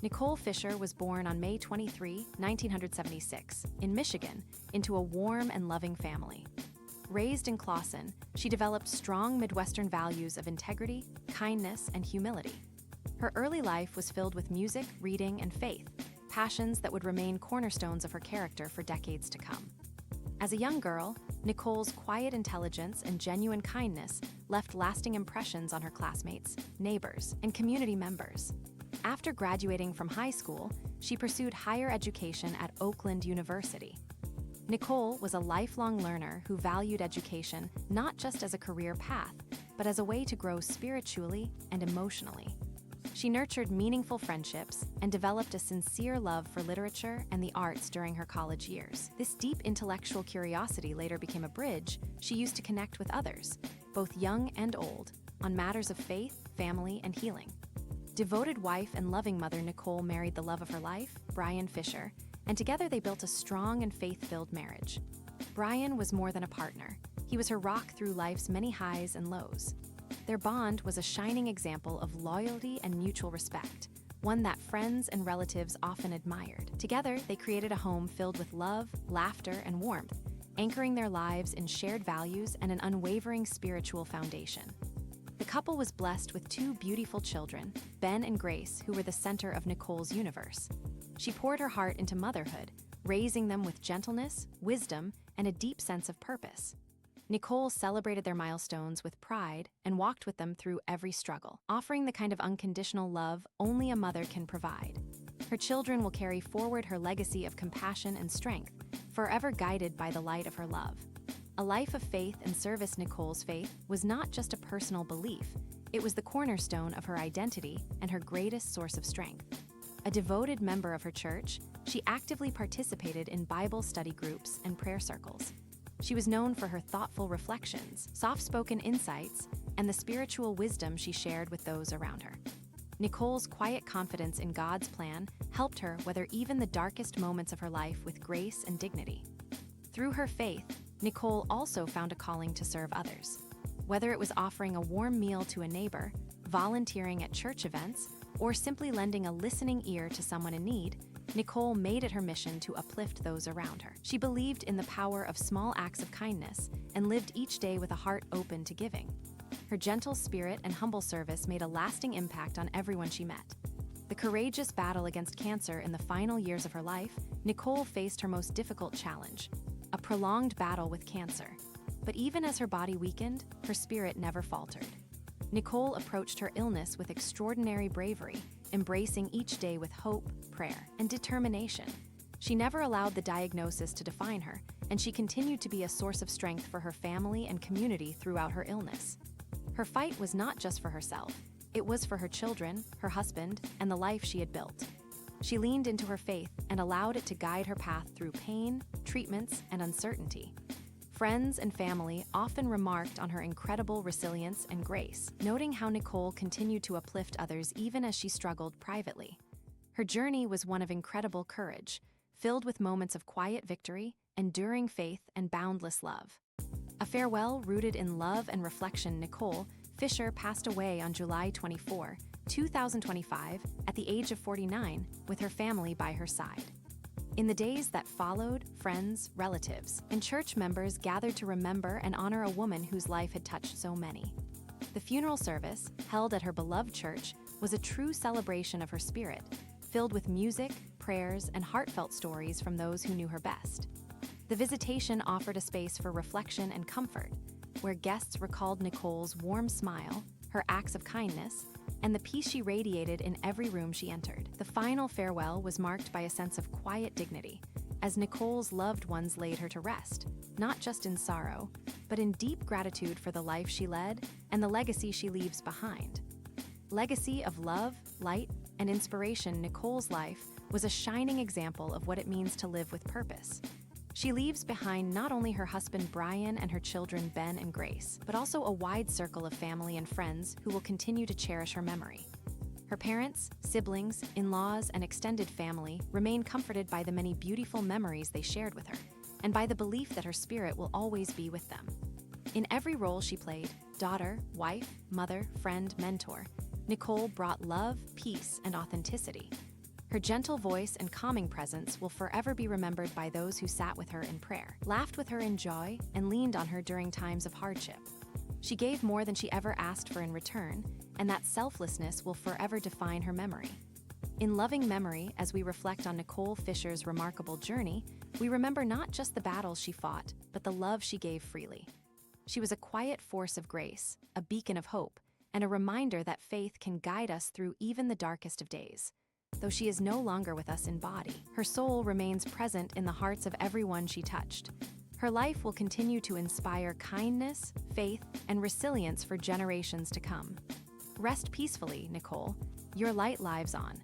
Nicole Fisher was born on May 23, 1976, in Michigan, into a warm and loving family. Raised in Clawson, she developed strong Midwestern values of integrity, kindness, and humility. Her early life was filled with music, reading, and faith, passions that would remain cornerstones of her character for decades to come. As a young girl, Nicole's quiet intelligence and genuine kindness left lasting impressions on her classmates, neighbors, and community members. After graduating from high school, she pursued higher education at Oakland University. Nicole was a lifelong learner who valued education not just as a career path, but as a way to grow spiritually and emotionally. She nurtured meaningful friendships and developed a sincere love for literature and the arts during her college years. This deep intellectual curiosity later became a bridge she used to connect with others, both young and old, on matters of faith, family, and healing. Devoted wife and loving mother Nicole married the love of her life, Brian Fisher, and together they built a strong and faith-filled marriage. Brian was more than a partner. He was her rock through life's many highs and lows. Their bond was a shining example of loyalty and mutual respect, one that friends and relatives often admired. Together, they created a home filled with love, laughter, and warmth, anchoring their lives in shared values and an unwavering spiritual foundation. The couple was blessed with two beautiful children, Ben and Grace, who were the center of Nicole's universe. She poured her heart into motherhood, raising them with gentleness, wisdom, and a deep sense of purpose. Nicole celebrated their milestones with pride and walked with them through every struggle, offering the kind of unconditional love only a mother can provide. Her children will carry forward her legacy of compassion and strength, forever guided by the light of her love. A life of faith and service. Nicole's faith was not just a personal belief, it was the cornerstone of her identity and her greatest source of strength. A devoted member of her church, she actively participated in Bible study groups and prayer circles. She was known for her thoughtful reflections, soft-spoken insights, and the spiritual wisdom she shared with those around her. Nicole's quiet confidence in God's plan helped her weather even the darkest moments of her life with grace and dignity. Through her faith, Nicole also found a calling to serve others. Whether it was offering a warm meal to a neighbor, volunteering at church events, or simply lending a listening ear to someone in need, Nicole made it her mission to uplift those around her. She believed in the power of small acts of kindness and lived each day with a heart open to giving. Her gentle spirit and humble service made a lasting impact on everyone she met. The courageous battle against cancer in the final years of her life, Nicole faced her most difficult challenge, a prolonged battle with cancer. But even as her body weakened, her spirit never faltered. Nicole approached her illness with extraordinary bravery, embracing each day with hope, prayer, and determination. She never allowed the diagnosis to define her, and she continued to be a source of strength for her family and community throughout her illness. Her fight was not just for herself, it was for her children, her husband, and the life she had built. She leaned into her faith and allowed it to guide her path through pain, treatments, and uncertainty. Friends and family often remarked on her incredible resilience and grace, noting how Nicole continued to uplift others even as she struggled privately. Her journey was one of incredible courage, filled with moments of quiet victory, enduring faith, and boundless love. A farewell rooted in love and reflection. Nicole Fisher passed away on July 24, 2025, at the age of 49, with her family by her side. In the days that followed, friends, relatives, and church members gathered to remember and honor a woman whose life had touched so many. The funeral service, held at her beloved church, was a true celebration of her spirit, filled with music, prayers, and heartfelt stories from those who knew her best. The visitation offered a space for reflection and comfort, where guests recalled Nicole's warm smile, her acts of kindness, and the peace she radiated in every room she entered. The final farewell was marked by a sense of quiet dignity, as Nicole's loved ones laid her to rest, not just in sorrow, but in deep gratitude for the life she led and the legacy she leaves behind. Legacy of love, light, and inspiration. Nicole's life was a shining example of what it means to live with purpose. She leaves behind not only her husband Brian and her children Ben and Grace, but also a wide circle of family and friends who will continue to cherish her memory. Her parents, siblings, in-laws, and extended family remain comforted by the many beautiful memories they shared with her, and by the belief that her spirit will always be with them. In every role she played, daughter, wife, mother, friend, mentor, Nicole brought love, peace, and authenticity. Her gentle voice and calming presence will forever be remembered by those who sat with her in prayer, laughed with her in joy, and leaned on her during times of hardship. She gave more than she ever asked for in return, and that selflessness will forever define her memory. In loving memory, as we reflect on Nicole Fisher's remarkable journey, we remember not just the battles she fought, but the love she gave freely. She was a quiet force of grace, a beacon of hope, and a reminder that faith can guide us through even the darkest of days. Though she is no longer with us in body, her soul remains present in the hearts of everyone she touched. Her life will continue to inspire kindness, faith, and resilience for generations to come. Rest peacefully, Nicole. Your light lives on.